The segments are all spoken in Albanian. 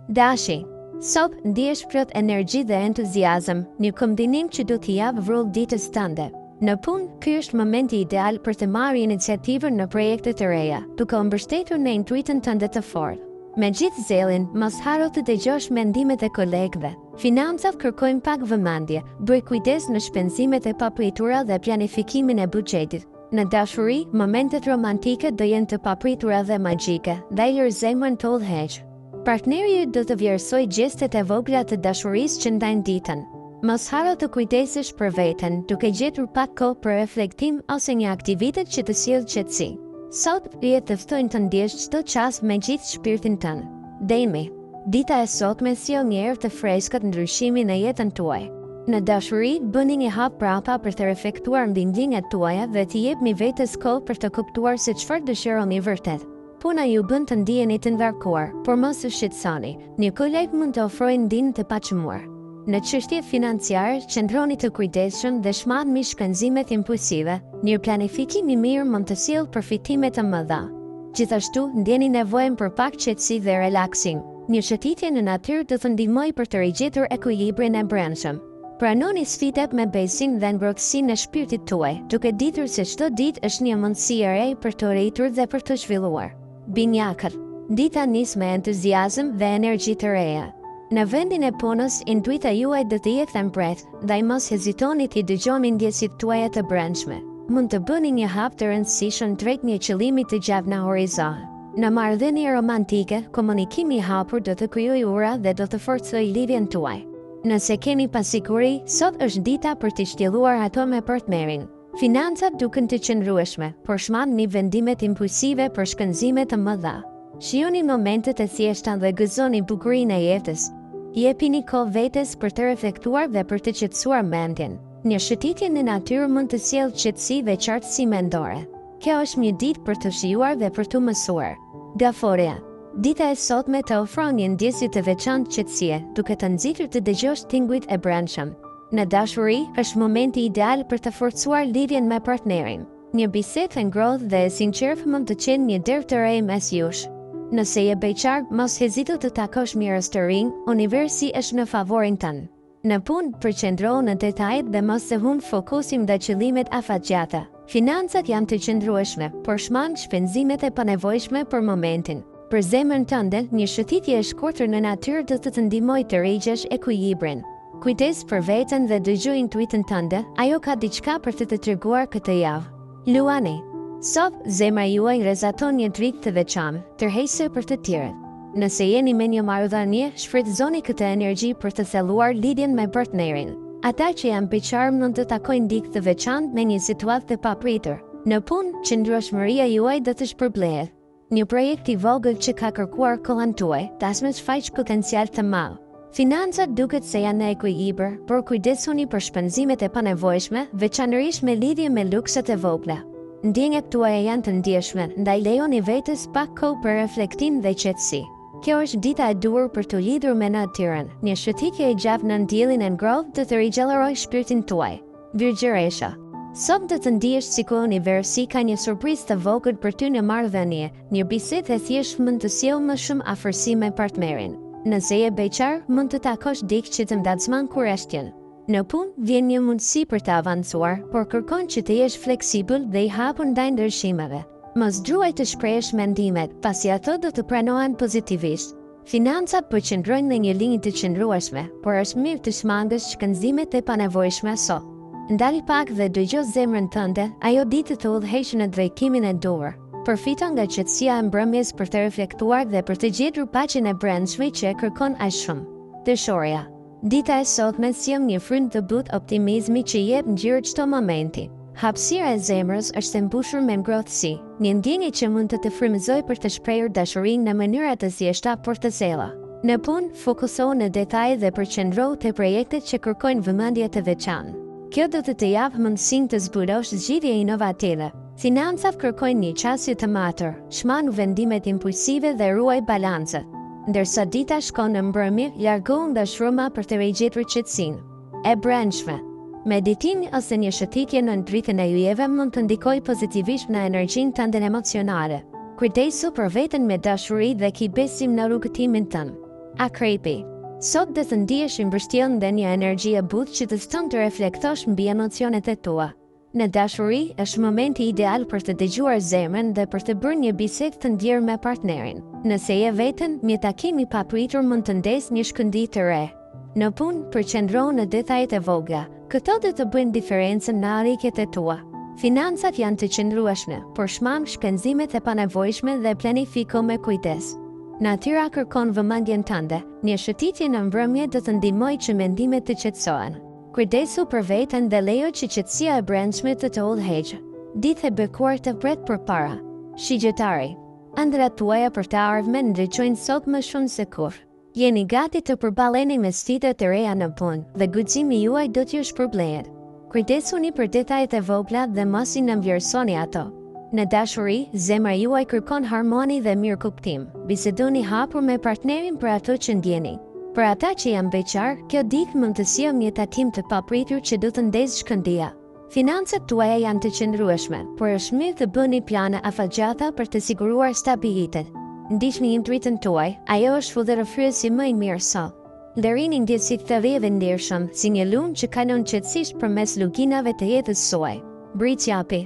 Dashi, sot ndihesh plot energji dhe entuziazëm, një kombinim që do t'i jap vrull ditës tënde. Në punë, ky është momenti ideal për të marrë iniciativën në projekte të reja, duke u mbështetur në intuitën tënde të fortë. Me gjithë zelin, mos haro të dëgjosh mendimet e kolegëve. Financat kërkojnë pak vëmendje, bëj kujdes në shpenzimet e papritura dhe planifikimin e buxhetit. Në dashuri, momentet romantike do jenë të papritura dhe magjike, dhe lër zemrën të udhëheq. Partneri yt do të vlerësojë gjestet e vogla të dashurisë që ndajnë ditën. Mos haro të kujdesesh për veten, duke gjetur pak kohë për reflektim ose një aktivitet që të sjellë qetësi. Sot, rihet të ftojnë të ndjesh çdo çast me gjithë shpirtin tënd. Demi, dita e sotme sjell një erë të freskët ndryshimi në jetën tuaj. Në dashuri, bëni një hap prapa për të reflektuar mbi ndjenjat tuaja dhe t'i jepni vetes kohë për të kuptuar se çfarë dëshironi vërtet. Puna ju bën të ndiheni të ngarkuar, por mos u shqetësoni. Një koleg mund të ofrojë ndjenjë të paqëmuar. Në çështje financiare, qëndroni të kujdesshëm dhe shmanni shpenzimet impulsive. Një planifikim i mirë mund të sjellë përfitime të mëdha. Gjithashtu, ndjeni nevojën për pak qetësi dhe relaksim. Një shëtitje në natyrë do të ndihmojë për të rigjetur ekuilibrin e brendshëm. Pranoni sfidat me besim dhe ngrohtësinë e shpirtit tuaj, duke ditur se çdo ditë është një mundësi e re për të rritur dhe për të zhvilluar. Binjakët, dita nis me entuziazëm dhe energji të reja. Në vendin e punës, intuita juaj do të jetë e mbretët, ndaj mos hezitoni t'i dëgjoni ndjesit tuaja të brendshme. Mund të bëni një hap të rëndësishëm drejt një qëllimi të gjatë në horizont. Në marrëdhënie romantike, komunikimi i hapur do të krijojë ura dhe do të forcojë lidhjen tuaj. Nëse keni pasiguri, sot është dita për të shtjelluar ato me partnerin. Financat duken të qëndrueshme, por shmanni vendimet impulsive për shpenzime të mëdha. Shijoni momentet e thjeshta dhe gëzoni bukurinë e jetës. Jepini kohë vetes për të reflektuar dhe për të qetësuar mendjen. Një shëtitje në natyrë mund të sjellë qetësi dhe qartësi mendore. Kjo është një ditë për të shijuar dhe për të mësuar. Gaforia. Dita e sotme të ofron një ndjesje të veçantë qetësie, duke të nxitur të dëgjosh tingujt e brendshëm. Në dashuri, është momenti ideal për të forcuar lidhjen me partnerin. Një bisedë e ngrohtë dhe e sinqertë mund të qenë një derë të re mes jush. Nëse je beqar, mos hezito të takosh mirës të rinj, universi është në favorin tënd. Në punë, përqendro në detajet dhe mos e humbë fokusin ndaj qëllimet afatgjata. Financat janë të qëndrueshme, por shman shpenzimet e panevojshme për momentin. Për zemrën tënde, një shëtitje e shkurtër në natyrë do të ndihmojë të rigjesh ekuilibrin. Kujdes për veten dhe dëgjoj intuitën tënde, ajo ka diçka për të treguar këtë javë. Luani. Sot, zemra juaj rrezaton një dritë të veçantë, tërheqëse për të tjerët. Nëse jeni me një marrëdhënie, shfrytëzoni këtë energji për të thelluar lidhjen me partnerin. Ata që janë beqar mund të takojnë dikë të veçantë me një situatë të papritur. Në punë, qëndrueshmëria juaj do të shpërblehet. Një projekt i vogël që ka kërkuar kohën tuaj, tashmë shfaq potencial të madh. Financat duket se janë në ekuilibër, por kujdesuni për shpenzimet e panevojshme, veçanërisht me lidhje me lukset e vogla. Ndjenjat tuaja janë të ndjeshme, ndaj lejoni vetes pak kohë për reflektim dhe qetësi. Kjo është dita e duhur për të lidhur me natyrën. Një shëtitje e gjatë në diellin e ngrohtë do të rigjallërojë shpirtin tuaj. Virgjëresha. Sot do të ndihesh sikur universi ka një surprizë të vogël për ty në marrëdhënie. Një bisedë e thjeshtë mund të sjellë më shumë afërsi me partnerin. Nëse je beqar, mund të takosh dikë që të ndalësman kurreshtjen. Në punë, vjen një mundësi për të avancuar, por kërkon që të jesh fleksibël dhe i hapur ndaj ndryshimeve. Mos druaj të shprehësh mendimet, pasi ato do të pranohen pozitivisht. Financat përqendrojnë në një linjë të qëndrueshme, por është mirë të shmangësh shpenzimet e panevojshme sot. Ndali pak dhe dëgjoj zemrën tënde, ajo ditë të udhëheqë në drejtimin e duhur. Përfito nga qetësia e mbrëmjes për të reflektuar dhe për të gjetur paqen e brendshme që e kërkon aq shumë. Dashuria. Dita e sotme sjell një frymë të butë optimizmi që jep ngjyrë çdo momenti. Hapësira e zemrës është e mbushur me ngrohtësi, një ndjenjë që mund të frymëzojë për të shprehur dashurinë në mënyra të thjeshta por të thella. Në punë, fokusohu në detaje dhe përqendrohu te projektet që kërkojnë vëmendje të veçantë. Kjo do të japë mundësinë të zbulosh zgjidhje inovative. Financat kërkojnë një qasje të matur, shmanu vendimet impulsive dhe ruaj balancën. Ndërsa dita shkon në mbrëmje, largohu nga shruma për të rigjetur qetësinë e brendshme. Meditimi ose një shëtitje në dritën e yjeve mund të ndikojë pozitivisht në energjinë tënde emocionale. Kujdesu për veten me dashuri dhe ki besim në rrugëtimin tënd. Akrepi. Sot dhe të ndihesh i mbështjellë dhe një energji e butë që të ston të reflektosh mbi emocionet e tua. Në dashuri, është momenti ideal për të dëgjuar zemrën dhe për të bërë një bisedë të ndjerë me partnerin. Nëse je veten, një takim i papritur mund të ndesë një shkëndijë të re. Në punë, përqendro në detajet e vogla. Këto do të bëjnë diferencën në arritjet e tua. Financat janë të qëndrueshme, por shmang shpenzimet e panevojshme dhe planifiko me kujdes. Natyra kërkon vëmendjen tënde. Një shëtitje në mbrëmje do të ndihmojë që mendimet të qetësohen. Kujdesu për veten dhe lejo që qetësia e brendshme të udhëheqë. Ditë e bekuar të pret përpara. Shigjetari. Ëndrat tuaja për të ardhmen ndriçojnë sot më shumë se kur. Jeni gati të përballeni me sfidat e reja në punë dhe guximi juaj do t'ju shpërblehet. Kujdesuni për detajet e vogla dhe mos i nënvlerësoni ato. Në dashuri, zemra juaj kërkon harmoni dhe mirëkuptim. Bisedoni hapur me partnerin për ato që ndjeni. Për ata që janë beqar, kjo ditë mund të sjellë një takim të papritur që do të ndezë shkëndija. Financat tuaja janë të qëndrueshme, por është mirë të bëni plane afatgjata për të siguruar stabilitet. Ndiqni intuitën tuaj, ajo është fudërëfryesi më i mirë sot. Lërini ndjesit të rrjeve ndirshëm, si një lumë që kalon qetësisht përmes luginave të jetës suaj. Britsjapi.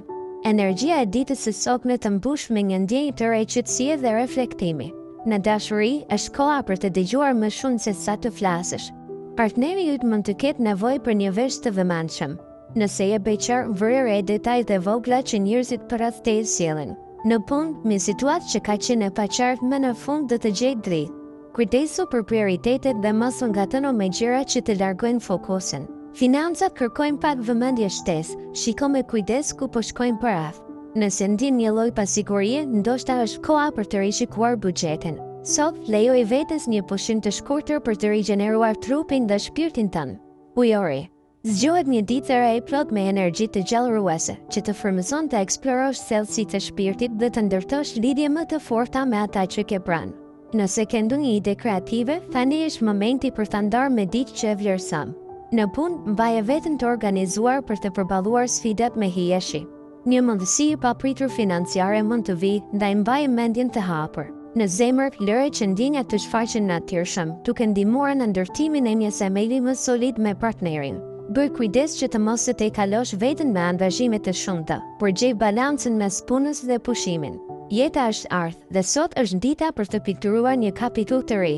Energjia e ditës së sotme të mbush me një ndjenjë të re qetësie dhe reflektimi. Në dashuri, është koha për të dëgjuar më shumë se sa të flasësh. Partneri yt mund të ketë nevojë për një vesh të vëmendshëm. Nëse je beqar, vëre re detajet e vogla që njerëzit përreth teje sjellin. Në punë, me situatë që ka qenë e paqartë më në fund do të gjejë dritë. Kujdesu për prioritetet dhe mos u ngatëno me gjëra që të largojnë fokusin. Financat kërkojnë pak vëmendje shtesë, shiko me kujdes ku po shkojnë paratë. Nëse ndjen një lloj pasigurie, ndoshta është koha për të rishikuar buxhetin. Sot, lejoj vetes një pushim të shkurtër për të rigjeneruar trupin dhe shpirtin tënd. Ujori. Zgjohet një ditë e re e plot me energji të gjallëruese, që të frymëzon të eksplorosh thellësitë e shpirtit dhe të ndërtosh lidhje më të forta me ata që ke pranë. Nëse ke ndonjë ide kreative, tani është momenti për ta ndarë me diçka që e vlerëson. Në punë, mbaje veten të organizuar për të përballuar sfidat me hijeshi. Një mundësi e papritur financiare mund të vijë, ndaj mbaje mendjen të hapur. Në zemër, lëre që ndjenjat të shfaqen natyrshëm, duke ndihmuar në ndërtimin e një themeli më solid me partnerin. Bëj kujdes që të mos të kalosh veten me angazhime të shumta, por gjej balancën mes punës dhe pushimin. Jeta është art dhe sot është dita për të pikturuar një kapitull të ri.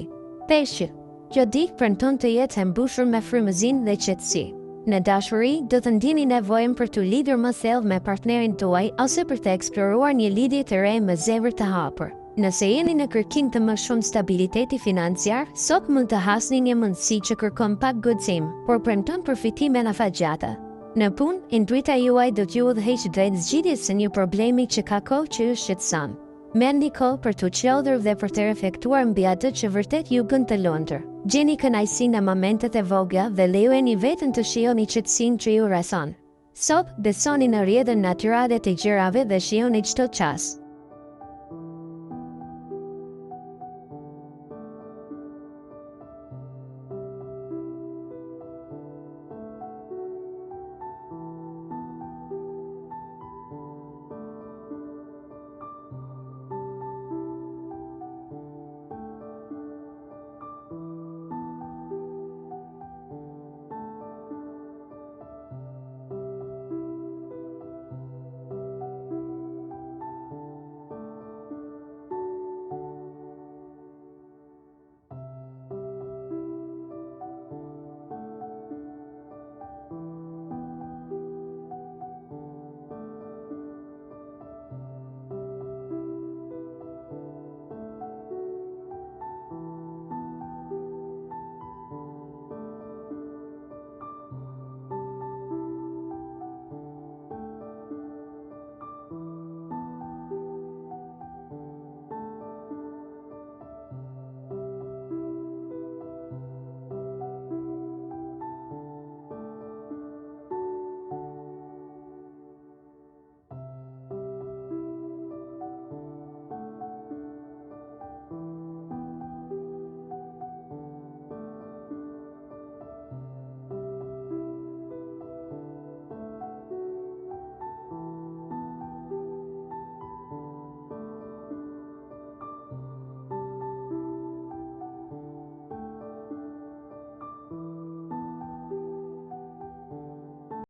Peshqi. Kjo ditë premton të jetë e mbushur me frymëzim dhe qetësi. Në dashuri, do të ndjeni nevojën për të lidhur më thellë me partnerin tuaj ose për të eksploruar një lidhje të re me zemër të hapur. Nëse jeni në kërkim të më shumë stabiliteti financiar, sot mund të hasni një mundësi që kërkon pak guxim, por premton përfitime në afatgjata. Në punë, intuita juaj do t'ju udhëheqë drejt zgjidhjes së një problemi që ka kohë që ju shqetëson. Merrni kohë për të qeldur dhe për të reflektuar mbi atë që vërtet ju gën të lumtur. Gjeni kënaqësi në momentet e vogla dhe lejojeni veten të shijoni qetësinë që ju rrethon. Sot, besoni në rrjedhën natyrale të gjërave dhe shijoni çdo çast.